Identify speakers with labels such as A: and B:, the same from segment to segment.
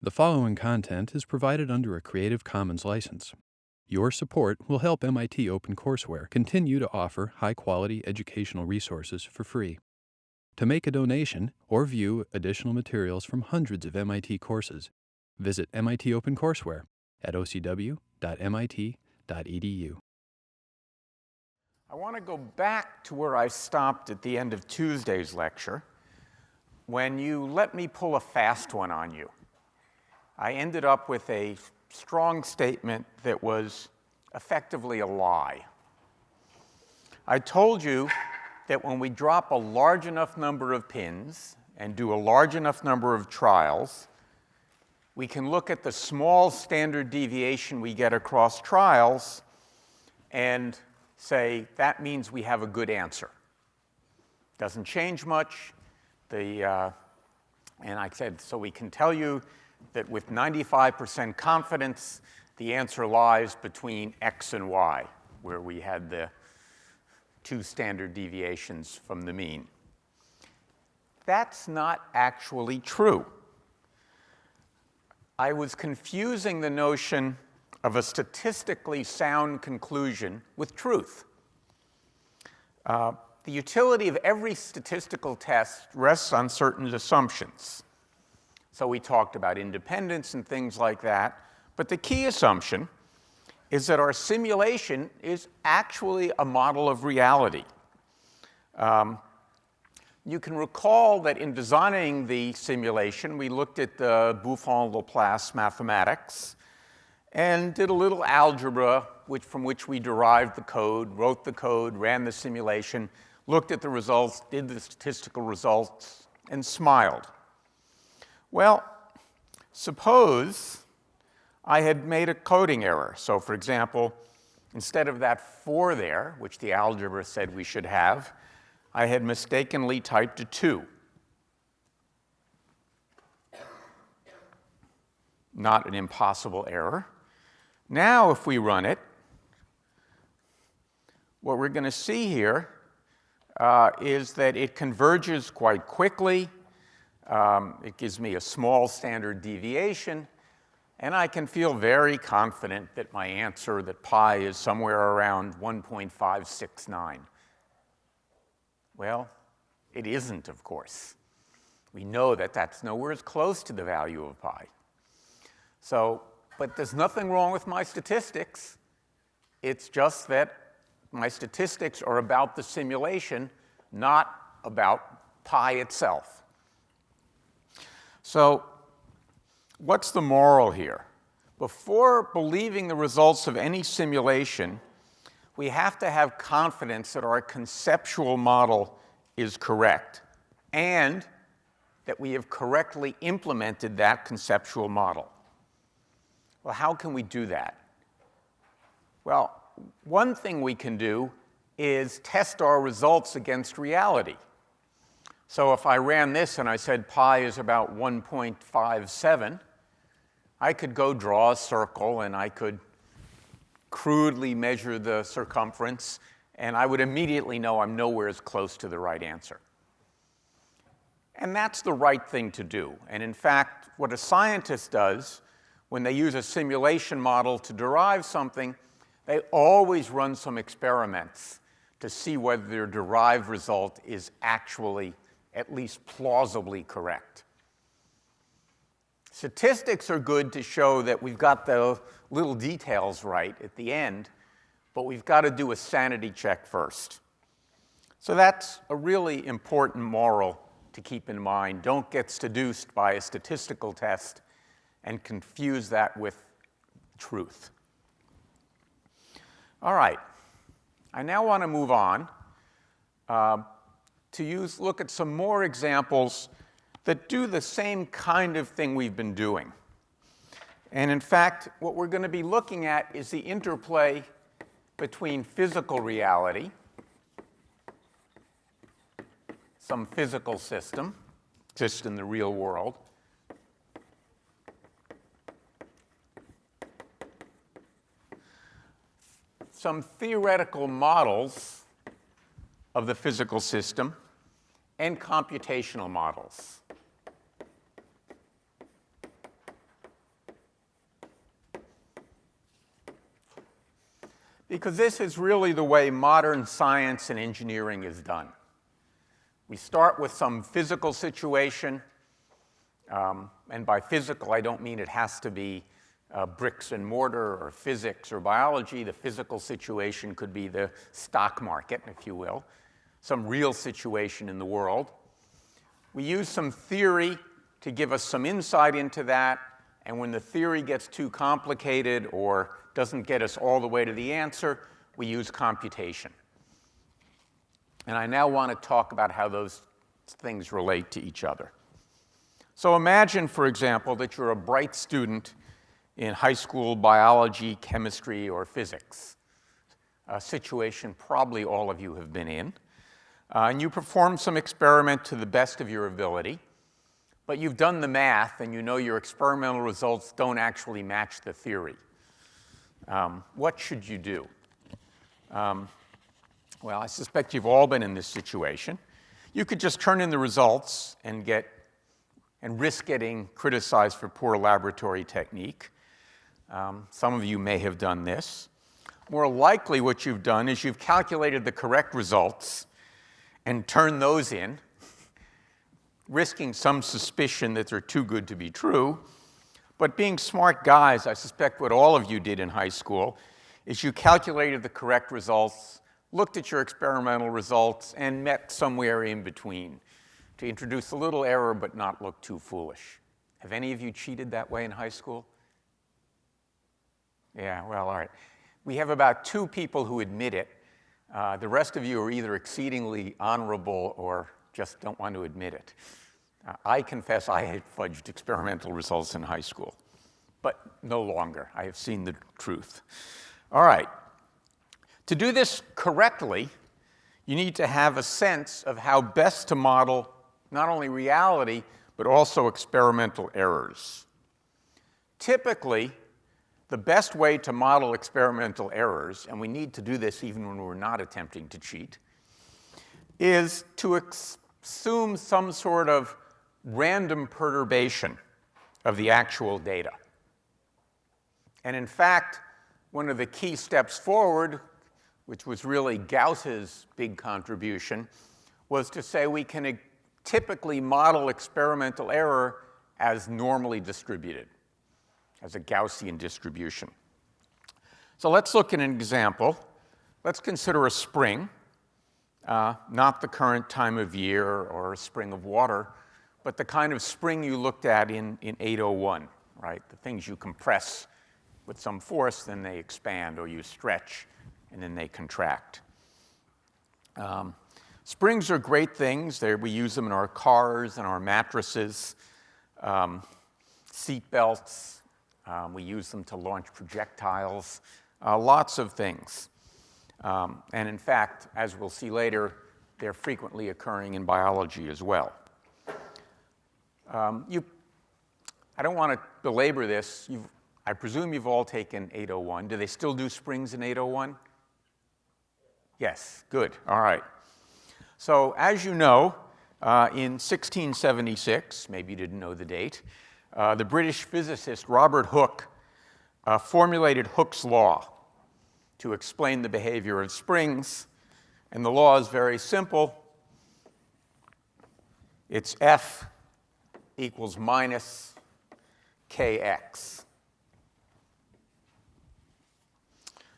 A: The following content is provided under a Creative Commons license. Your support will help MIT OpenCourseware continue to offer high-quality educational resources for free. To make a donation or view additional materials from hundreds of MIT courses, visit MIT OpenCourseware at ocw.mit.edu.
B: I want to go back to where I stopped at the end of Tuesday's lecture when you let me pull a fast one on you. I ended up with a strong statement that was effectively a lie. I told you that when we drop a large enough number of pins and do a large enough number of trials, we can look at the small standard deviation we get across trials and say that means we have a good answer. Doesn't change much. And I said, so we can tell you that with 95% confidence, the answer lies between X and Y, where we had the two standard deviations from the mean. That's not actually true. I was confusing the notion of a statistically sound conclusion with truth. The utility of every statistical test rests on certain assumptions. So we talked about independence and things like that. But the key assumption is that our simulation is actually a model of reality. You can recall that in designing the simulation, we looked at the Buffon-Laplace mathematics and did a little algebra from which we derived the code, wrote the code, ran the simulation, looked at the results, did the statistical results, and smiled. Well, suppose I had made a coding error. So for example, instead of that 4 there, which the algebra said we should have, I had mistakenly typed a 2. Not an impossible error. Now if we run it, what we're going to see here is that it converges quite quickly. It gives me a small standard deviation, and I can feel very confident that my answer, that pi is somewhere around 1.569. Well, it isn't, of course. We know that that's nowhere as close to the value of pi. So, but there's nothing wrong with my statistics. It's just that my statistics are about the simulation, not about pi itself. So what's the moral here? Before believing the results of any simulation, we have to have confidence that our conceptual model is correct and that we have correctly implemented that conceptual model. Well, how can we do that? Well, one thing we can do is test our results against reality. So if I ran this and I said pi is about 1.57, I could go draw a circle and I could crudely measure the circumference, and I would immediately know I'm nowhere as close to the right answer. And that's the right thing to do. And in fact, what a scientist does when they use a simulation model to derive something, they always run some experiments to see whether their derived result is actually at least plausibly correct. Statistics are good to show that we've got the little details right at the end, but we've got to do a sanity check first. So that's a really important moral to keep in mind. Don't get seduced by a statistical test and confuse that with truth. All right. I now want to move on to look at some more examples that do the same kind of thing we've been doing. And in fact, what we're going to be looking at is the interplay between physical reality, some physical system, exists in the real world, some theoretical models of the physical system, and computational models. Because this is really the way modern science and engineering is done. We start with some physical situation, and by physical, I don't mean it has to be bricks and mortar or physics or biology. The physical situation could be the stock market, if you will, some real situation in the world. We use some theory to give us some insight into that, and when the theory gets too complicated or doesn't get us all the way to the answer, we use computation. And I now want to talk about how those things relate to each other. So imagine, for example, that you're a bright student in high school biology, chemistry, or physics, a situation probably all of you have been in. And you perform some experiment to the best of your ability, but you've done the math and you know your experimental results don't actually match the theory. What should you do? Well, I suspect you've all been in this situation. You could just turn in the results and risk getting criticized for poor laboratory technique. Some of you may have done this. More likely what you've done is you've calculated the correct results and turned those in, risking some suspicion that they're too good to be true. But being smart guys, I suspect what all of you did in high school is you calculated the correct results, looked at your experimental results, and met somewhere in between to introduce a little error but not look too foolish. Have any of you cheated that way in high school? Yeah, well, all right. We have about 2 people who admit it. The rest of you are either exceedingly honorable or just don't want to admit it. I confess I had fudged experimental results in high school, but no longer. I have seen the truth. All right. To do this correctly, you need to have a sense of how best to model not only reality, but also experimental errors. Typically, the best way to model experimental errors, and we need to do this even when we're not attempting to cheat, is to assume some sort of random perturbation of the actual data. And in fact, one of the key steps forward, which was really Gauss's big contribution, was to say we can typically model experimental error as normally distributed, as a Gaussian distribution. So let's look at an example. Let's consider a spring, not the current time of year or a spring of water, but the kind of spring you looked at in 801, right? The things you compress with some force, then they expand, or you stretch, and then they contract. Springs are great things. We use them in our cars and our mattresses, seat belts. We use them to launch projectiles, lots of things. And in fact, as we'll see later, they're frequently occurring in biology as well. I don't want to belabor this. I presume you've all taken 801. Do they still do springs in 801? Yes, good. All right. So as you know, in 1676, maybe you didn't know the date, the British physicist Robert Hooke formulated Hooke's law to explain the behavior of springs. And the law is very simple. It's F equals minus kx.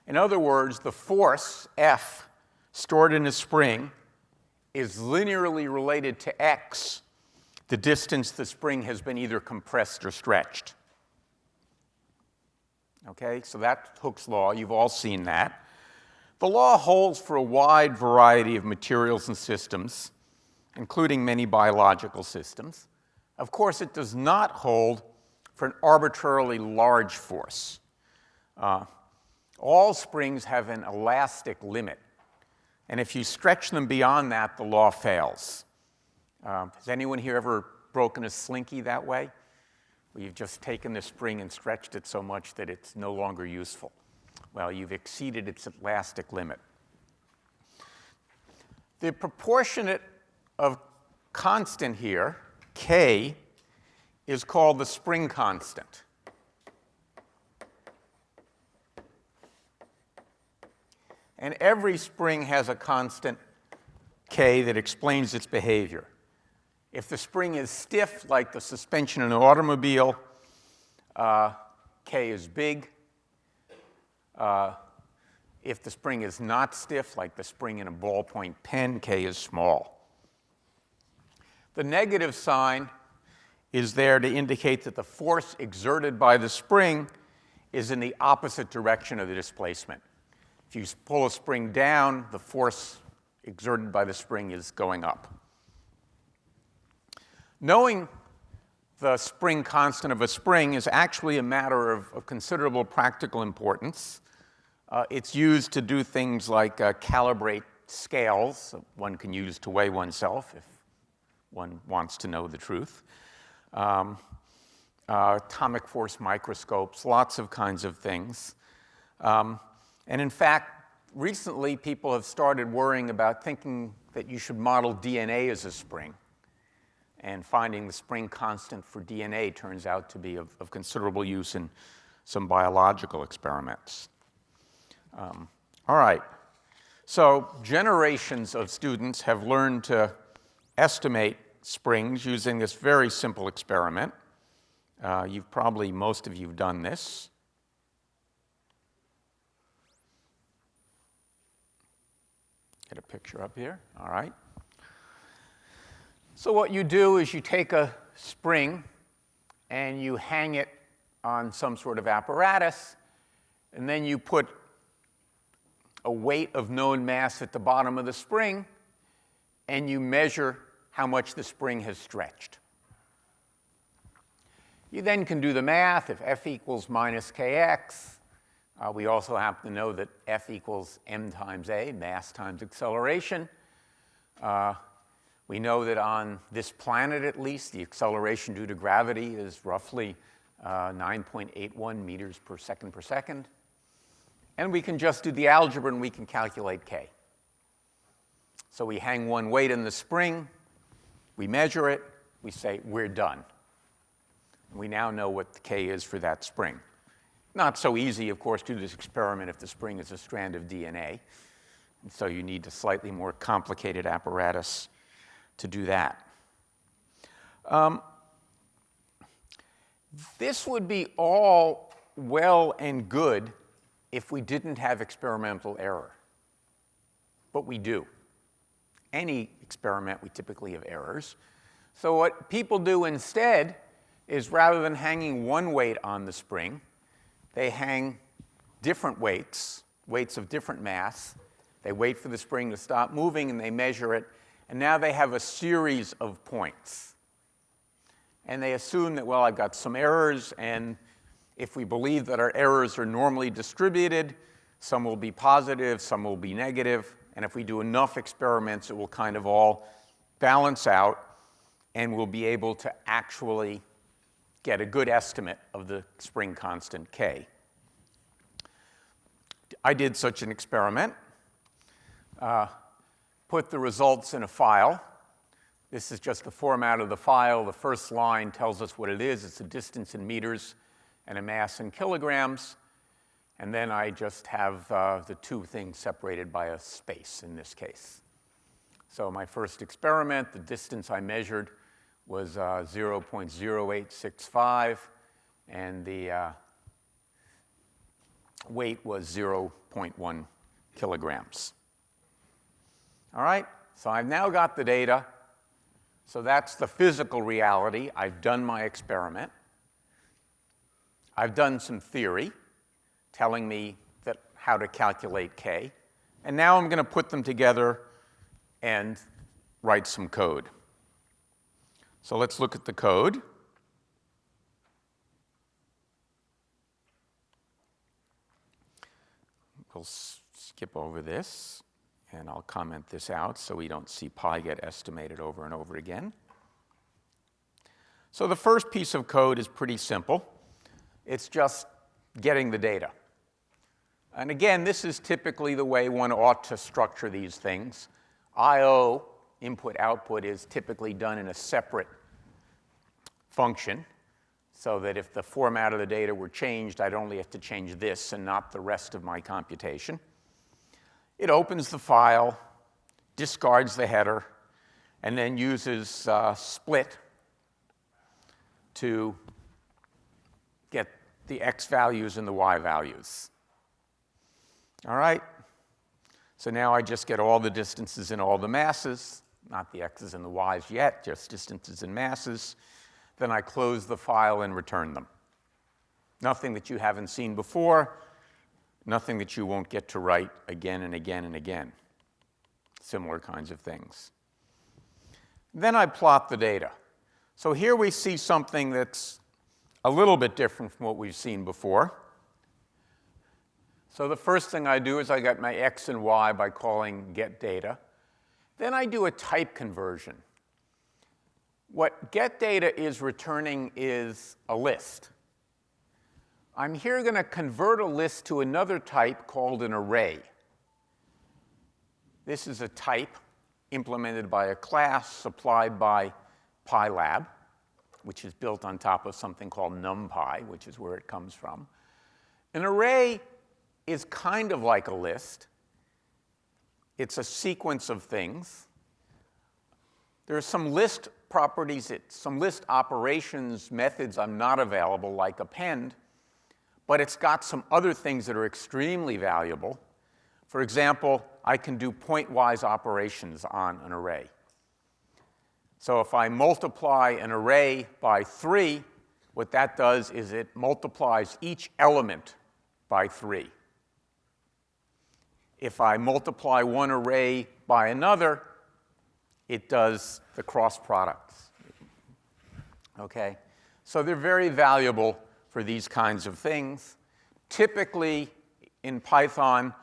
B: In other words, the force, F, stored in a spring is linearly related to x, the distance the spring has been either compressed or stretched. Okay, so that's Hooke's law. You've all seen that. The law holds for a wide variety of materials and systems, including many biological systems. Of course, it does not hold for an arbitrarily large force. All springs have an elastic limit. And if you stretch them beyond that, the law fails. Has anyone here ever broken a slinky that way? Where you've just taken the spring and stretched it so much that it's no longer useful. Well, you've exceeded its elastic limit. The proportionate of constant here, K, is called the spring constant. And every spring has a constant K that explains its behavior. If the spring is stiff, like the suspension in an automobile, K is big. If the spring is not stiff, like the spring in a ballpoint pen, K is small. The negative sign is there to indicate that the force exerted by the spring is in the opposite direction of the displacement. If you pull a spring down, the force exerted by the spring is going up. Knowing the spring constant of a spring is actually a matter of considerable practical importance. It's used to do things like calibrate scales one can use to weigh oneself if one wants to know the truth. Atomic force microscopes, lots of kinds of things. And in fact, recently people have started worrying about thinking that you should model DNA as a spring. And finding the spring constant for DNA turns out to be of considerable use in some biological experiments. All right. So generations of students have learned to estimate springs using this very simple experiment. Most of you have done this. Get a picture up here. All right. So what you do is you take a spring and you hang it on some sort of apparatus, and then you put a weight of known mass at the bottom of the spring, and you measure how much the spring has stretched. You then can do the math. If F equals minus kx, we also happen to know that F equals m times a, mass times acceleration. We know that on this planet, at least, the acceleration due to gravity is roughly 9.81 meters per second. And we can just do the algebra, and we can calculate k. So we hang one weight in the spring, we measure it, we say, we're done. We now know what the k is for that spring. Not so easy, of course, to do this experiment if the spring is a strand of DNA. And so you need a slightly more complicated apparatus to do that. This would be all well and good if we didn't have experimental error. But we do. Any experiment, we typically have errors. So what people do instead is rather than hanging one weight on the spring, they hang different weights, weights of different mass. They wait for the spring to stop moving, and they measure it. And now they have a series of points. And they assume that, well, I've got some errors, and if we believe that our errors are normally distributed, some will be positive, some will be negative. And if we do enough experiments, it will kind of all balance out, and we'll be able to actually get a good estimate of the spring constant k. I did such an experiment. Put the results in a file. This is just the format of the file. The first line tells us what it is. It's a distance in meters and a mass in kilograms. And then I just have the two things separated by a space in this case. So my first experiment, the distance I measured was 0.0865, and the weight was 0.1 kilograms. All right, so I've now got the data. So that's the physical reality. I've done my experiment. I've done some theory telling me that how to calculate k. And now I'm going to put them together and write some code. So let's look at the code. We'll skip over this, and I'll comment this out so we don't see pi get estimated over and over again. So the first piece of code is pretty simple. It's just getting the data. And again, this is typically the way one ought to structure these things. I/O, input-output, is typically done in a separate function, so that if the format of the data were changed, I'd only have to change this and not the rest of my computation. It opens the file, discards the header, and then uses split to get the x values and the y values. All right? So now I just get all the distances and all the masses, not the x's and the y's yet, just distances and masses. Then I close the file and return them. Nothing that you haven't seen before, nothing that you won't get to write again and again and again. Similar kinds of things. Then I plot the data. So here we see something that's a little bit different from what we've seen before. So the first thing I do is I get my x and y by calling getData. Then I do a type conversion. What getData is returning is a list. I'm here going to convert a list to another type called an array. This is a type implemented by a class supplied by PyLab, which is built on top of something called NumPy, which is where it comes from. An array is kind of like a list. It's a sequence of things. There are some list properties, some list operations methods are not available, like append, but it's got some other things that are extremely valuable. For example, I can do pointwise operations on an array. So if I multiply an array by 3, what that does is it multiplies each element by 3. If I multiply one array by another, it does the cross products. Okay? So they're very valuable for these kinds of things. Typically, in Python,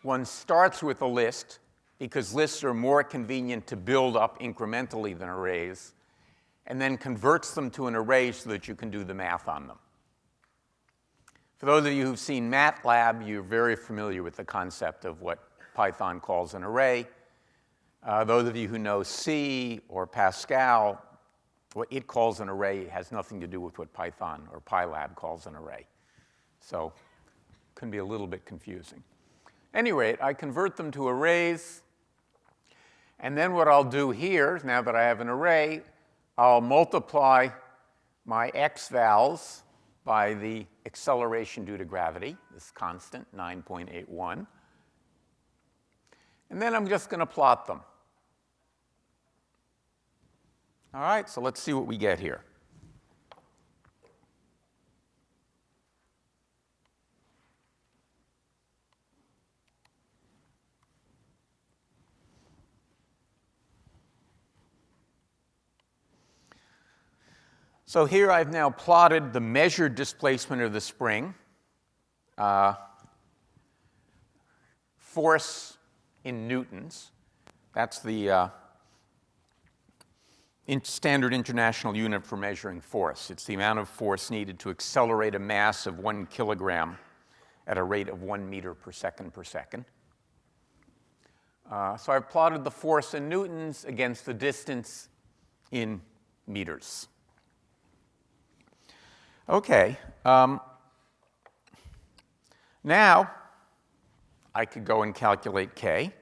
B: one starts with a list because lists are more convenient to build up incrementally than arrays, and then converts them to an array so that you can do the math on them. For those of you who've seen MATLAB, you're very familiar with the concept of what Python calls an array. Those of you who know C or Pascal, what it calls an array has nothing to do with what Python or PyLab calls an array. So it can be a little bit confusing. At any rate, I convert them to arrays. And then what I'll do here, now that I have an array, I'll multiply my x vals by the acceleration due to gravity, this constant, 9.81. And then I'm just going to plot them. All right, so let's see what we get here. So here I've now plotted the measured displacement of the spring, force in newtons. That's the standard international unit for measuring force. It's the amount of force needed to accelerate a mass of 1 kilogram at a rate of 1 meter per second per second. So I've plotted the force in newtons against the distance in meters. Okay. Now I could go and calculate K.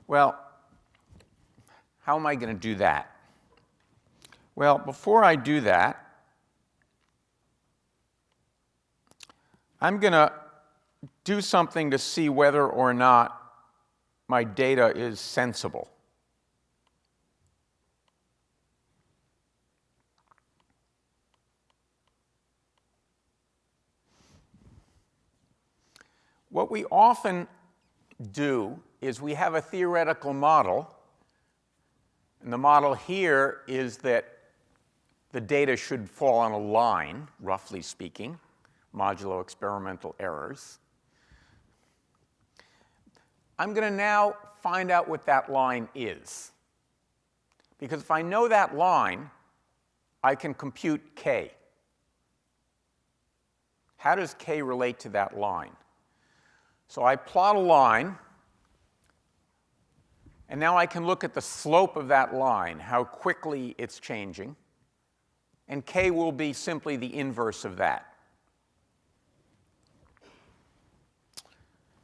B: Well, how am I going to do that? Well, before I do that, I'm going to do something to see whether or not my data is sensible. What we often do is we have a theoretical model, and the model here is that the data should fall on a line, roughly speaking, modulo experimental errors. I'm going to now find out what that line is. Because if I know that line, I can compute K. How does K relate to that line? So I plot a line, and now I can look at the slope of that line, how quickly it's changing, and K will be simply the inverse of that.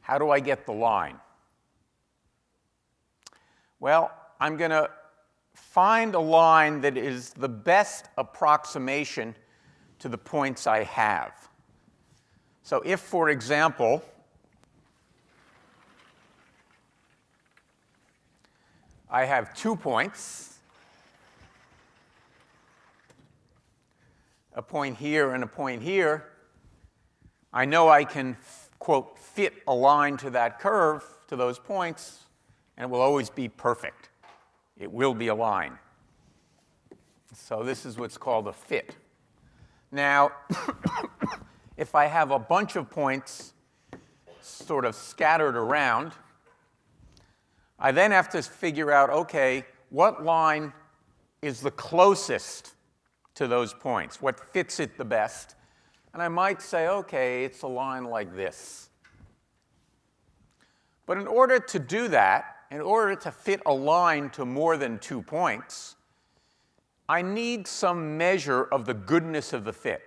B: How do I get the line? Well, I'm going to find a line that is the best approximation to the points I have. So if, for example, I have 2 points, a point here and a point here, I know I can, quote, fit a line to that curve, to those points, and it will always be perfect. It will be a line. So this is what's called a fit. Now, if I have a bunch of points sort of scattered around, I then have to figure out, OK, what line is the closest to those points? What fits it the best? And I might say, OK, it's a line like this. But in order to do that, in order to fit a line to more than 2 points, I need some measure of the goodness of the fit.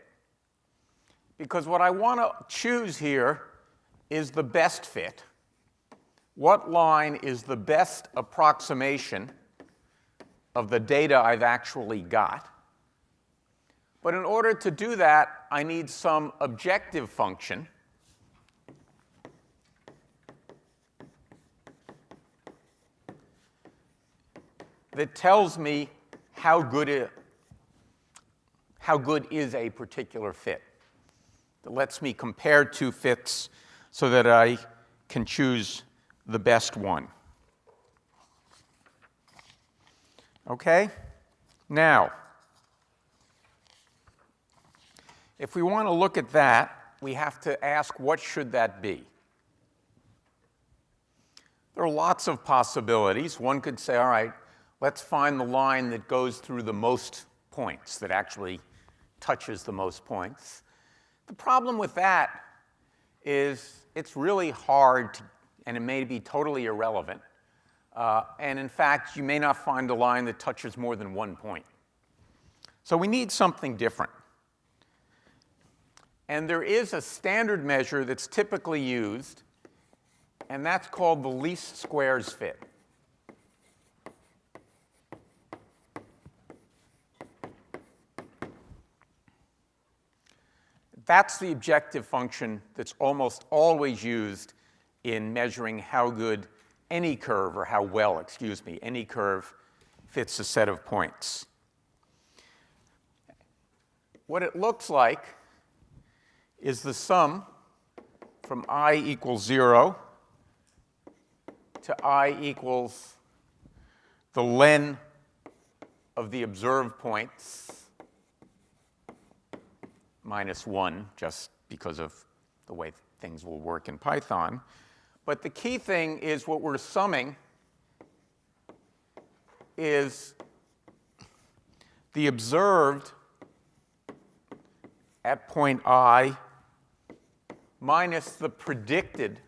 B: Because what I want to choose here is the best fit. What line is the best approximation of the data I've actually got? But in order to do that, I need some objective function that tells me how good is a particular fit. That lets me compare 2 fits so that I can choose the best one. OK? Now, if we want to look at that, we have to ask, what should that be? There are lots of possibilities. One could say, all right, let's find the line that goes through the most points, that actually touches the most points. The problem with that is it's really hard to, and it may be totally irrelevant. And in fact, you may not find a line that touches more than 1 point. So we need something different. And there is a standard measure that's typically used, and that's called the least squares fit. That's the objective function that's almost always used in measuring how good any curve, or how well, excuse me, any curve fits a set of points. What it looks like is the sum from I equals 0 to I equals the len of the observed points minus 1, just because of the way things will work in Python. But the key thing is what we're summing is the observed at point I minus the predicted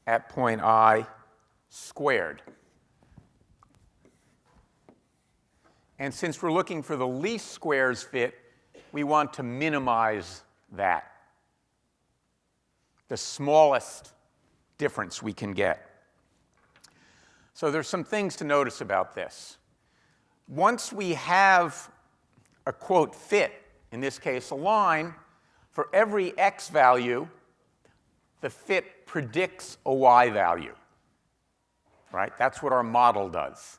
B: at point I squared. And since we're looking for the least squares fit, we want to minimize that, the smallest difference we can get. So there's some things to notice about this. Once we have a, quote, fit, in this case a line, for every x value, the fit predicts a y value. Right? That's what our model does.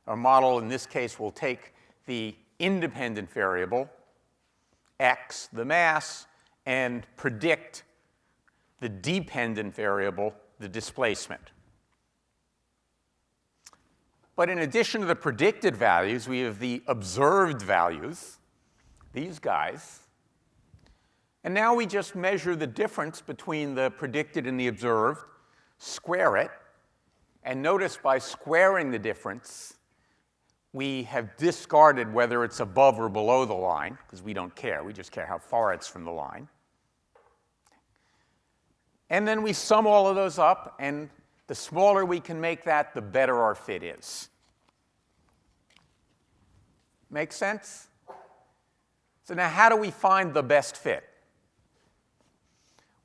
B: Our model, in this case, will take the independent variable, x, the mass, and predict the dependent variable, the displacement. But in addition to the predicted values, we have the observed values, these guys. And now we just measure the difference between the predicted and the observed, square it, and notice by squaring the difference, we have discarded whether it's above or below the line, because we don't care. We just care how far it's from the line. And then we sum all of those up, and the smaller we can make that, the better our fit is. Make sense? So now how do we find the best fit?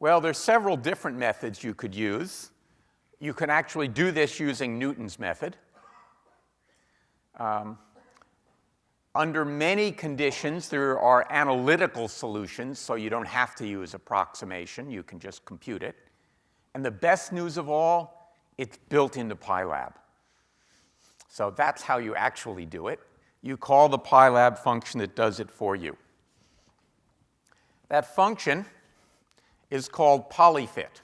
B: Well, there's several different methods you could use. You can actually do this using Newton's method. Under many conditions, there are analytical solutions, so you don't have to use approximation. You can just compute it. And the best news of all, it's built into PyLab. So that's how you actually do it. You call the PyLab function that does it for you. That function is called polyfit.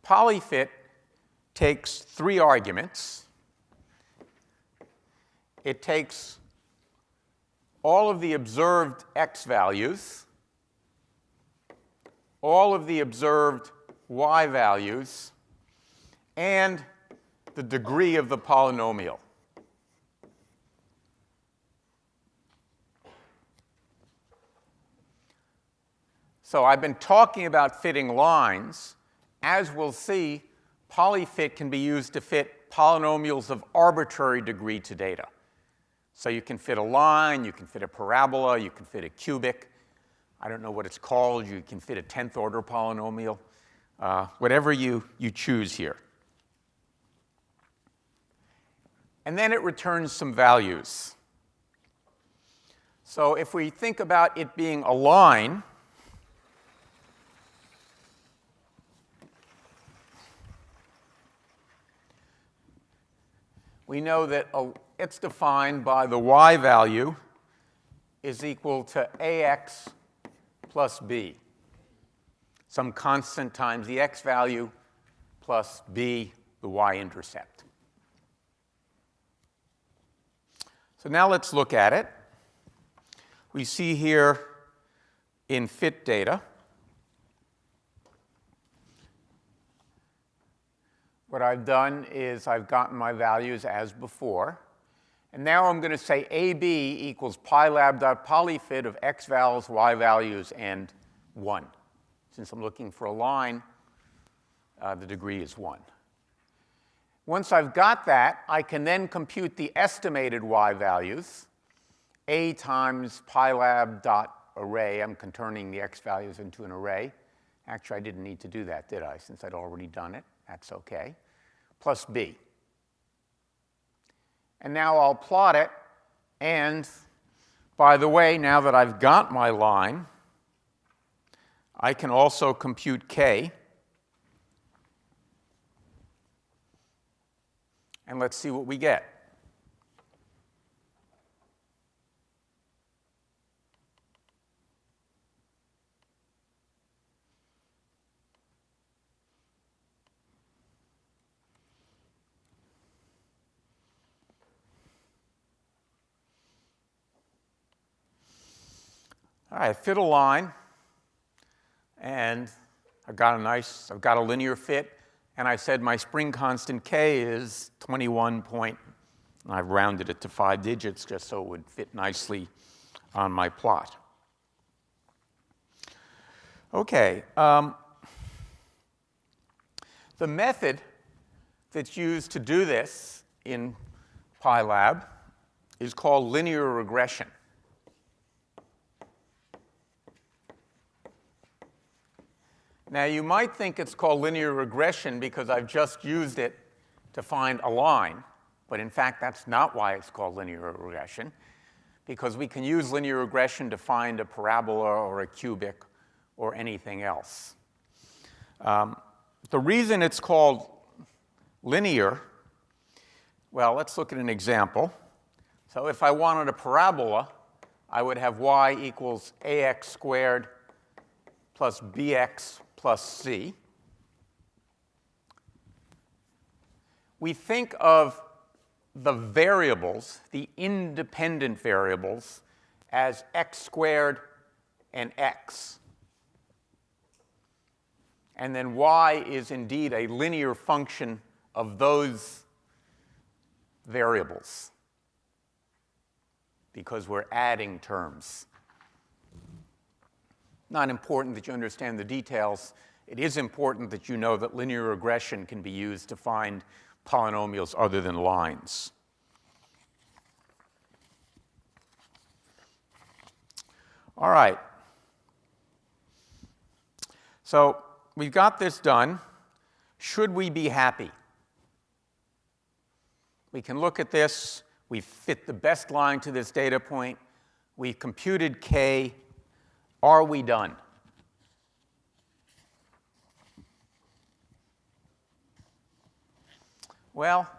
B: Polyfit takes 3 arguments. It takes all of the observed x values, all of the observed y values, and the degree of the polynomial. So I've been talking about fitting lines. As we'll see, polyfit can be used to fit polynomials of arbitrary degree to data. So you can fit a line, you can fit a parabola, you can fit a cubic. I don't know what it's called. You can fit a 10th order polynomial. Whatever you choose here. And then it returns some values. So if we think about it being a line, we know that it's defined by the y value is equal to ax plus b, some constant times the x value plus b, the y-intercept. So now let's look at it. We see here in fit data, what I've done is I've gotten my values as before. And now I'm going to say AB equals pylab.polyfit of x values, y values, and 1. Since I'm looking for a line, the degree is 1. Once I've got that, I can then compute the estimated y values, a times pylab.array. I'm turning the x values into an array. Actually, I didn't need to do that, did I, since I'd already done it? That's OK. Plus b. And now I'll plot it. And by the way, now that I've got my line, I can also compute k. And let's see what we get. All right, I fit a line, and I've got a linear fit, and I said my spring constant k is 21 point, and I've rounded it to 5 digits just so it would fit nicely on my plot. Okay, the method that's used to do this in PyLab is called linear regression. Now, you might think it's called linear regression because I've just used it to find a line. But in fact, that's not why it's called linear regression, because we can use linear regression to find a parabola or a cubic or anything else. The reason it's called linear, well, let's look at an example. So if I wanted a parabola, I would have y equals ax squared plus bx plus c. We think of the variables, the independent variables, as x squared and x. And then y is indeed a linear function of those variables because we're adding terms. Not important that you understand the details. It is important that you know that linear regression can be used to find polynomials other than lines. All right. So we've got this done. Should we be happy? We can look at this. We've fit the best line to this data point. We've computed k. Are we done? Well,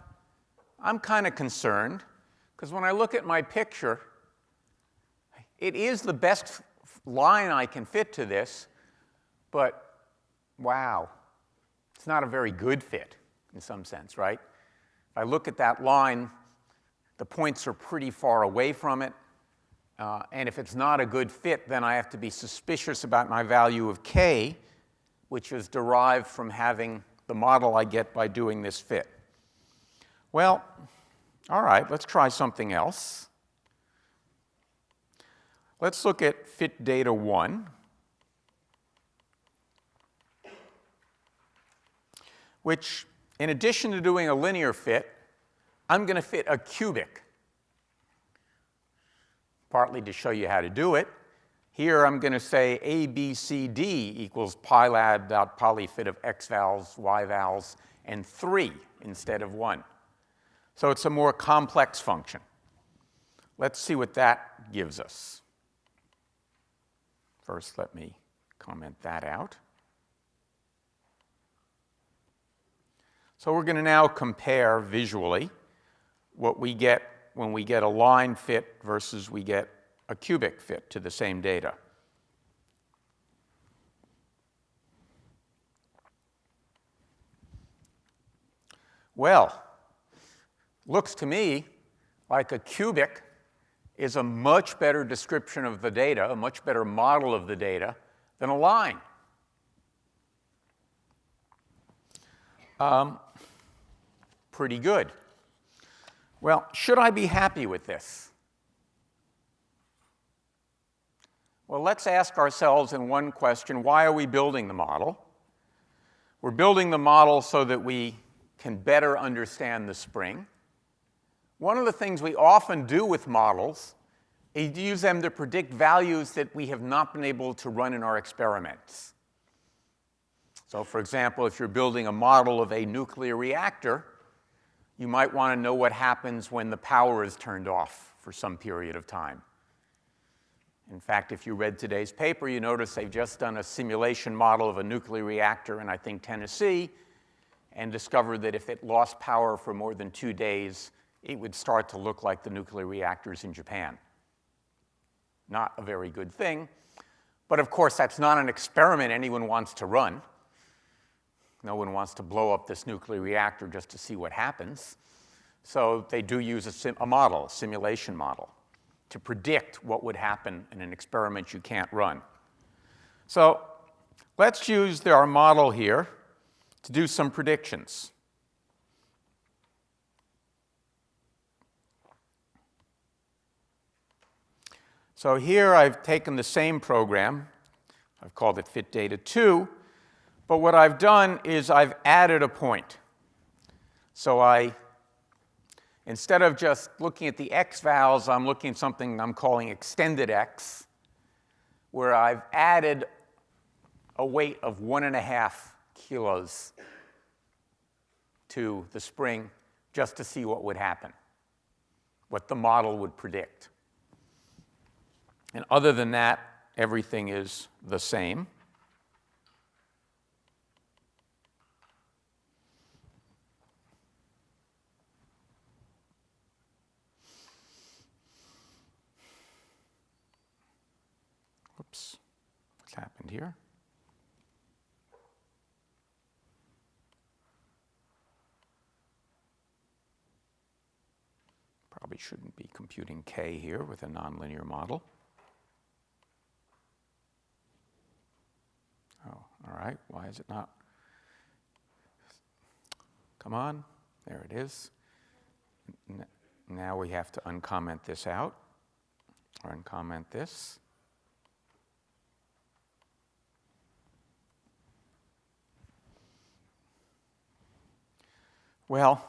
B: I'm kind of concerned, because when I look at my picture, it is the best line I can fit to this, but wow, it's not a very good fit in some sense, right? If I look at that line, the points are pretty far away from it, and if it's not a good fit, then I have to be suspicious about my value of k, which is derived from having the model I get by doing this fit. Well, all right, let's try something else. Let's look at fit data 1, which, in addition to doing a linear fit, I'm going to fit a cubic, partly to show you how to do it. Here I'm going to say A, B, C, D equals pylab.polyfit of x vals, y vals, and 3 instead of 1. So it's a more complex function. Let's see what that gives us. First, let me comment that out. So we're going to now compare visually what we get when we get a line fit versus we get a cubic fit to the same data. Well, looks to me like a cubic is a much better description of the data, a much better model of the data than a line. Pretty good. Well, should I be happy with this? Well, let's ask ourselves in one question, why are we building the model? We're building the model so that we can better understand the spring. One of the things we often do with models is use them to predict values that we have not been able to run in our experiments. So, for example, if you're building a model of a nuclear reactor, you might want to know what happens when the power is turned off for some period of time. In fact, if you read today's paper, you notice they've just done a simulation model of a nuclear reactor in, I think, Tennessee, and discovered that if it lost power for more than 2 days, it would start to look like the nuclear reactors in Japan. Not a very good thing. But of course, that's not an experiment anyone wants to run. No one wants to blow up this nuclear reactor just to see what happens. So they do use a model, a simulation model, to predict what would happen in an experiment you can't run. So let's use our model here to do some predictions. So here I've taken the same program. I've called it fit data 2. But what I've done is I've added a point. So instead of just looking at the x vals, I'm looking at something I'm calling extended x, where I've added a weight of 1.5 kilos to the spring just to see what would happen, what the model would predict. And other than that, everything is the same. Whoops, what's happened here? Probably shouldn't be computing k here with a nonlinear model. Oh, all right, why is it not? Come on, there it is. Now we have to uncomment this out, or uncomment this. Well,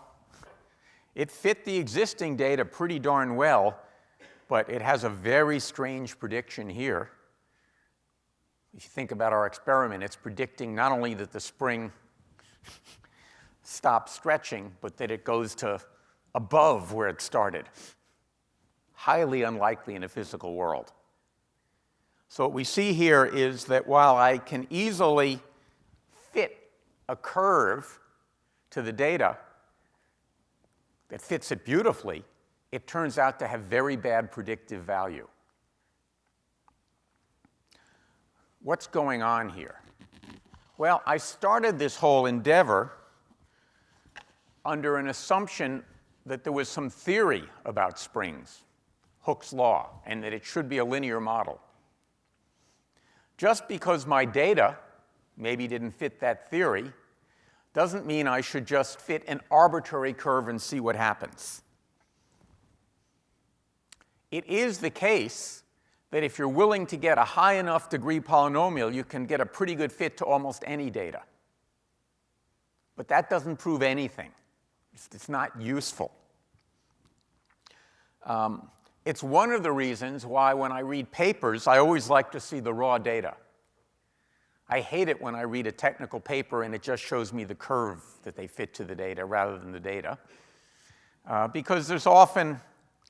B: it fit the existing data pretty darn well, but it has a very strange prediction here. If you think about our experiment, it's predicting not only that the spring stops stretching, but that it goes to above where it started. Highly unlikely in a physical world. So what we see here is that while I can easily fit a curve to the data that fits it beautifully, it turns out to have very bad predictive value. What's going on here? Well, I started this whole endeavor under an assumption that there was some theory about springs, Hooke's law, and that it should be a linear model. Just because my data maybe didn't fit that theory doesn't mean I should just fit an arbitrary curve and see what happens. It is the case that if you're willing to get a high enough degree polynomial, you can get a pretty good fit to almost any data. But that doesn't prove anything. It's not useful. It's one of the reasons why when I read papers, I always like to see the raw data. I hate it when I read a technical paper and it just shows me the curve that they fit to the data rather than the data. Because there's often,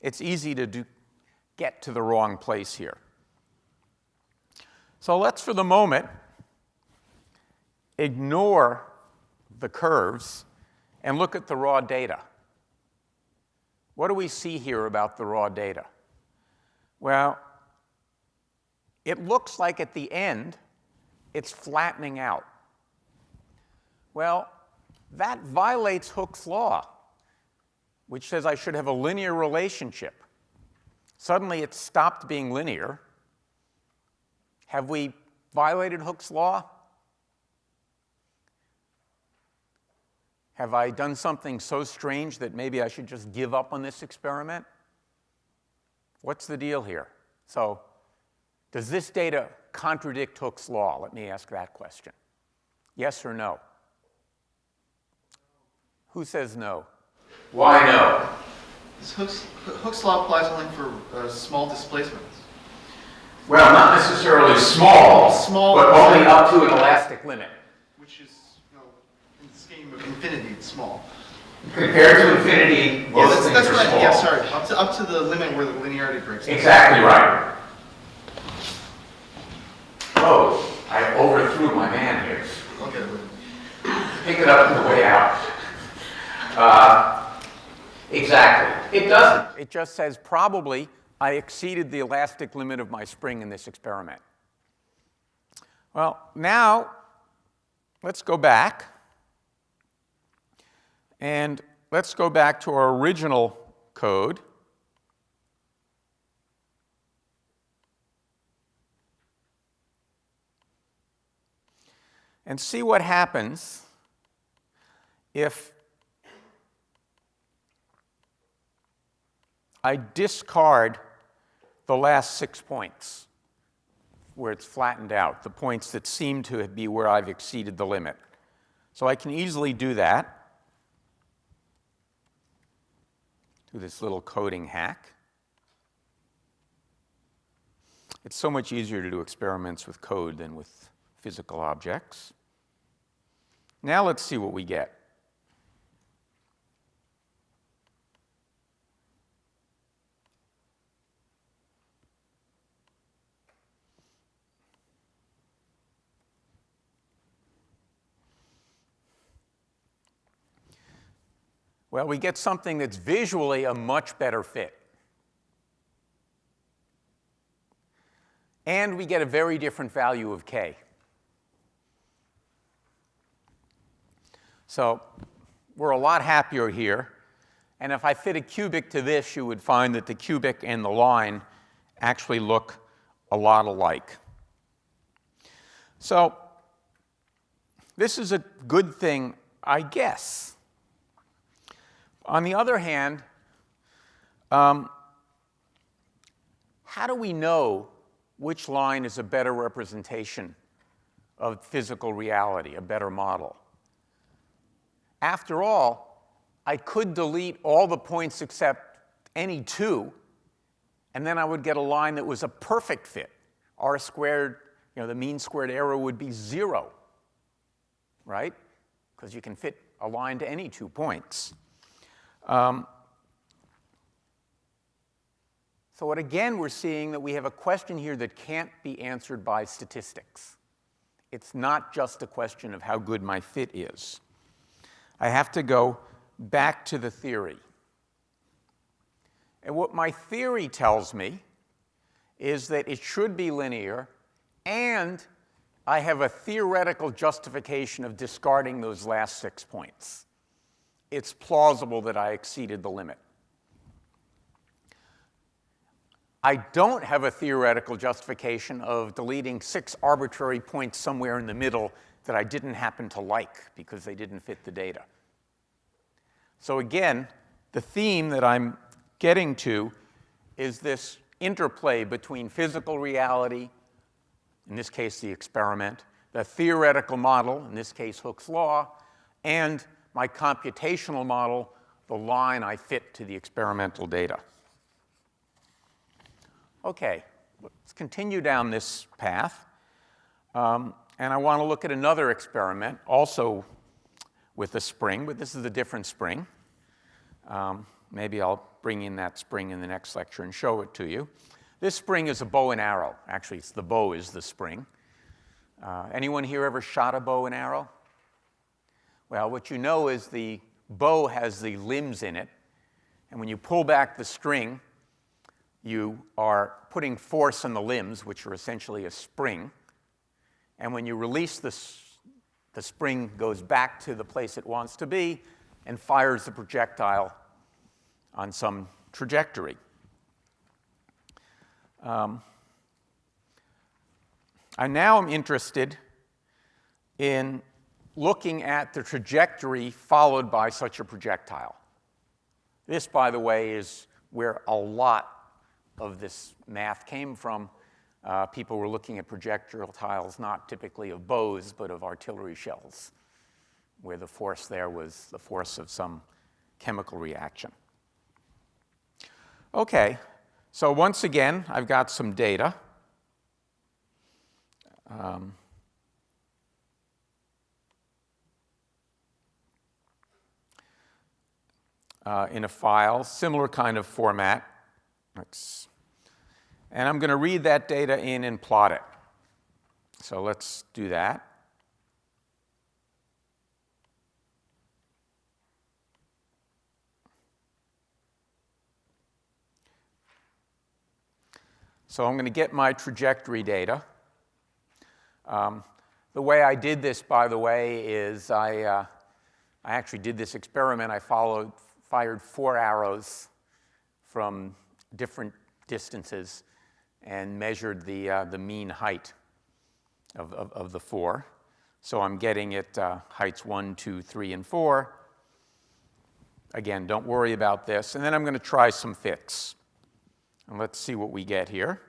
B: it's easy to get to the wrong place here. So let's, for the moment, ignore the curves and look at the raw data. What do we see here about the raw data? Well, it looks like at the end, it's flattening out. Well, that violates Hooke's law, which says I should have a linear relationship. Suddenly, it stopped being linear. Have we violated Hooke's law? Have I done something so strange that maybe I should just give up on this experiment? What's the deal here? So, does this data contradict Hooke's law? Let me ask that question. Yes or no? Who says no? Why no?
C: Hooke's law applies only for small displacements.
B: Well, not necessarily small, but only up to an elastic limit.
C: Which is, in the scheme of infinity, it's small.
B: Compared to infinity, most things are small.
C: Yeah, sorry. Up to the limit where the linearity breaks.
B: Exactly right. Oh, I overthrew my man here.
C: Okay.
B: Pick it up on the way out. Exactly. It doesn't. It just says probably I exceeded the elastic limit of my spring in this experiment. Well, now let's go back. And let's go back to our original code. And see what happens if I discard the last 6 points where it's flattened out, the points that seem to be where I've exceeded the limit. So I can easily do that. Do this little coding hack. It's so much easier to do experiments with code than with physical objects. Now let's see what we get. Well, we get something that's visually a much better fit. And we get a very different value of k. So we're a lot happier here. And if I fit a cubic to this, you would find that the cubic and the line actually look a lot alike. So this is a good thing, I guess. On the other hand, how do we know which line is a better representation of physical reality, a better model? After all, I could delete all the points except any two, and then I would get a line that was a perfect fit. R squared, the mean squared error would be 0, right? Because you can fit a line to any 2 points. So again, we're seeing that we have a question here that can't be answered by statistics. It's not just a question of how good my fit is. I have to go back to the theory. And what my theory tells me is that it should be linear, and I have a theoretical justification of discarding those last 6 points. It's plausible that I exceeded the limit. I don't have a theoretical justification of deleting 6 arbitrary points somewhere in the middle that I didn't happen to like because they didn't fit the data. So again, the theme that I'm getting to is this interplay between physical reality, in this case the experiment, the theoretical model, in this case Hooke's law, and my computational model, the line I fit to the experimental data. Okay, let's continue down this path. And I want to look at another experiment, also with a spring, but this is a different spring. Maybe I'll bring in that spring in the next lecture and show it to you. This spring is a bow and arrow. Actually, it's the bow is the spring. Anyone here ever shot a bow and arrow? Well, what you know is the bow has the limbs in it, and when you pull back the string, you are putting force on the limbs, which are essentially a spring. And when you release the spring goes back to the place it wants to be and fires the projectile on some trajectory. I now am interested in looking at the trajectory followed by such a projectile. This, by the way, is where a lot of this math came from. People were looking at projectiles not typically of bows, but of artillery shells, where the force there was the force of some chemical reaction. Okay, so once again, I've got some data. In a file, similar kind of format. And I'm going to read that data in and plot it. So let's do that. So I'm going to get my trajectory data. The way I did this, by the way, is I actually did this experiment. I fired 4 arrows from different distances and measured the mean height of the 4. So I'm getting it heights 1, 2, 3, and 4. Again, don't worry about this. And then I'm going to try some fits. And let's see what we get here.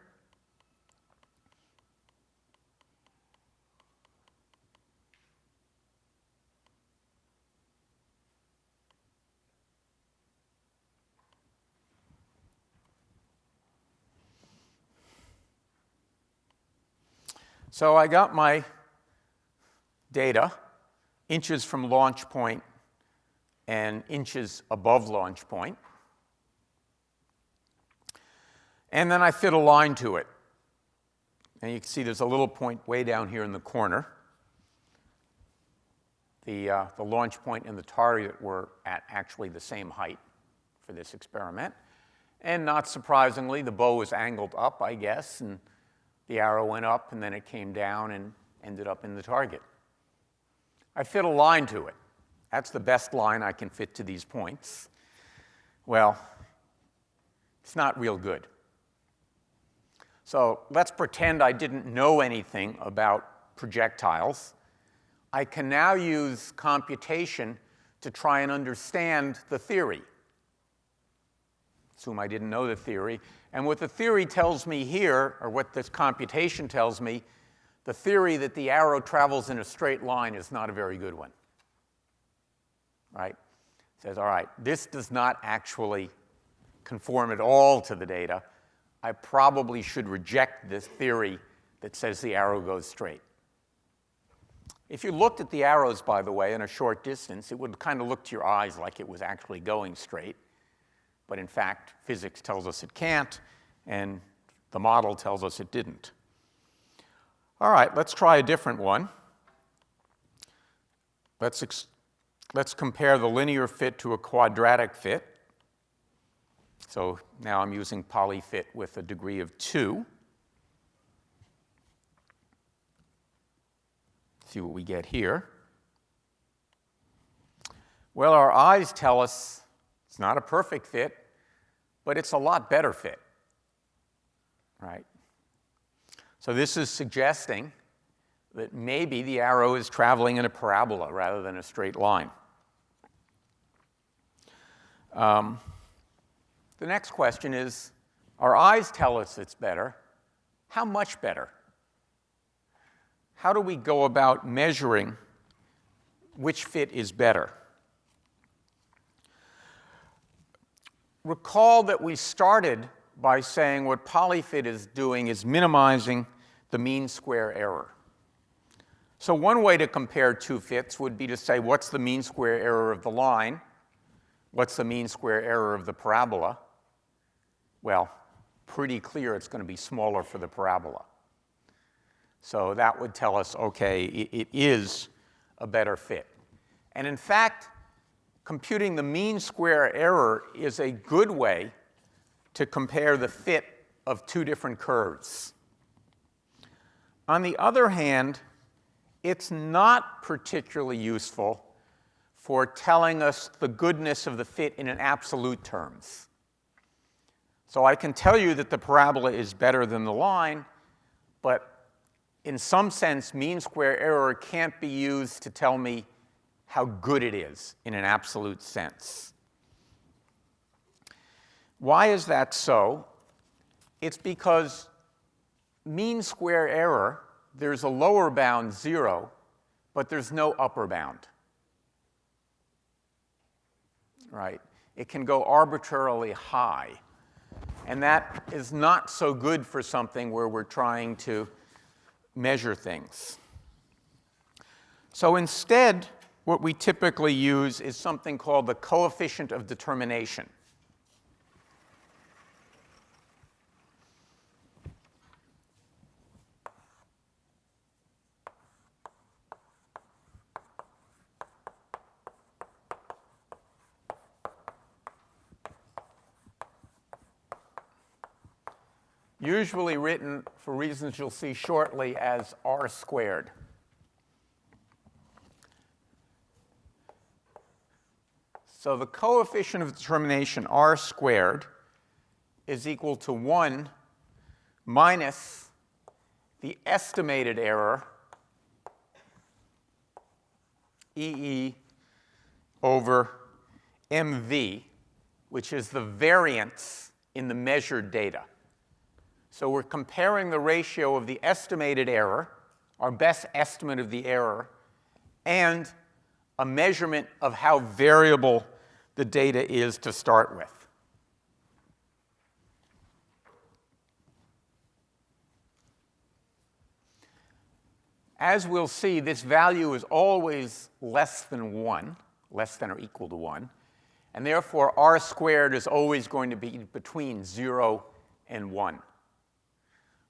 B: So I got my data, inches from launch point and inches above launch point. And then I fit a line to it. And you can see there's a little point way down here in the corner. The launch point and the target were at actually the same height for this experiment. And not surprisingly, the bow was angled up, I guess, and the arrow went up, and then it came down and ended up in the target. I fit a line to it. That's the best line I can fit to these points. Well, it's not real good. So let's pretend I didn't know anything about projectiles. I can now use computation to try and understand the theory. Assume I didn't know the theory. And what the theory tells me here, or what this computation tells me, the theory that the arrow travels in a straight line is not a very good one. Right? says, all right, this does not actually conform at all to the data. I probably should reject this theory that says the arrow goes straight. If you looked at the arrows, by the way, in a short distance, it would kind of look to your eyes like it was actually going straight. But in fact, physics tells us it can't, and the model tells us it didn't. All right, let's try a different one. Let's compare the linear fit to a quadratic fit. So now I'm using polyfit with a degree of 2. See what we get here. Well, our eyes tell us it's not a perfect fit, but it's a lot better fit, right? So this is suggesting that maybe the arrow is traveling in a parabola rather than a straight line. The next question is, our eyes tell us it's better. How much better? How do we go about measuring which fit is better? Recall that we started by saying what polyfit is doing is minimizing the mean square error. So one way to compare two fits would be to say, what's the mean square error of the line? What's the mean square error of the parabola? Well, pretty clear it's going to be smaller for the parabola. So that would tell us, okay, it is a better fit. And in fact, computing the mean square error is a good way to compare the fit of two different curves. On the other hand, it's not particularly useful for telling us the goodness of the fit in an absolute terms. So I can tell you that the parabola is better than the line, but in some sense, mean square error can't be used to tell me how good it is in an absolute sense. Why is that so? It's because mean square error, there's a lower bound 0, but there's no upper bound. Right? It can go arbitrarily high. And that is not so good for something where we're trying to measure things. So instead, what we typically use is something called the coefficient of determination. Usually written, for reasons you'll see shortly, as r squared. So the coefficient of determination, r squared, is equal to 1 minus the estimated error, EE over MV, which is the variance in the measured data. So we're comparing the ratio of the estimated error, our best estimate of the error, and a measurement of how variable the data is to start with. As we'll see, this value is always less than 1, less than or equal to 1, and therefore r squared is always going to be between 0 and 1.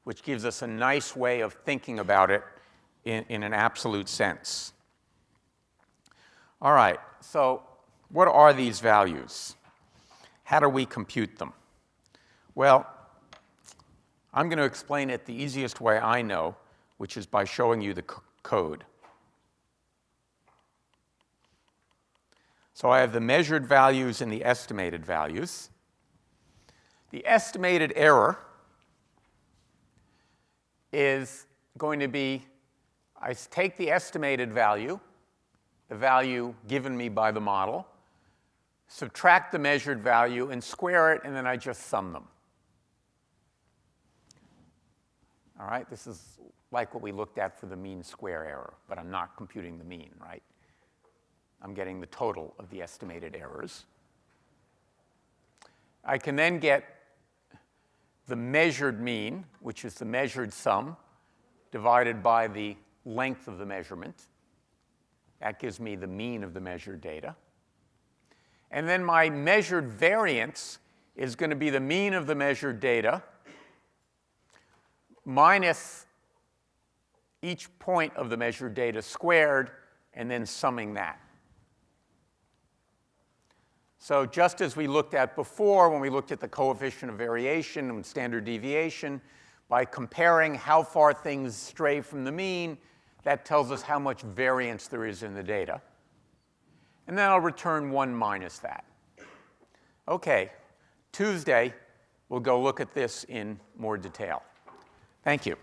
B: Which gives us a nice way of thinking about it in an absolute sense. All right, so what are these values? How do we compute them? Well, I'm going to explain it the easiest way I know, which is by showing you the code. So I have the measured values and the estimated values. The estimated error is going to be, I take the estimated value, the value given me by the model, subtract the measured value, and square it, and then I just sum them. All right, this is like what we looked at for the mean square error, but I'm not computing the mean, right? I'm getting the total of the estimated errors. I can then get the measured mean, which is the measured sum, divided by the length of the measurement. That gives me the mean of the measured data. And then my measured variance is going to be the mean of the measured data minus each point of the measured data squared, and then summing that. So just as we looked at before when we looked at the coefficient of variation and standard deviation, by comparing how far things stray from the mean, that tells us how much variance there is in the data. And then I'll return 1 minus that. OK, Tuesday, we'll go look at this in more detail. Thank you.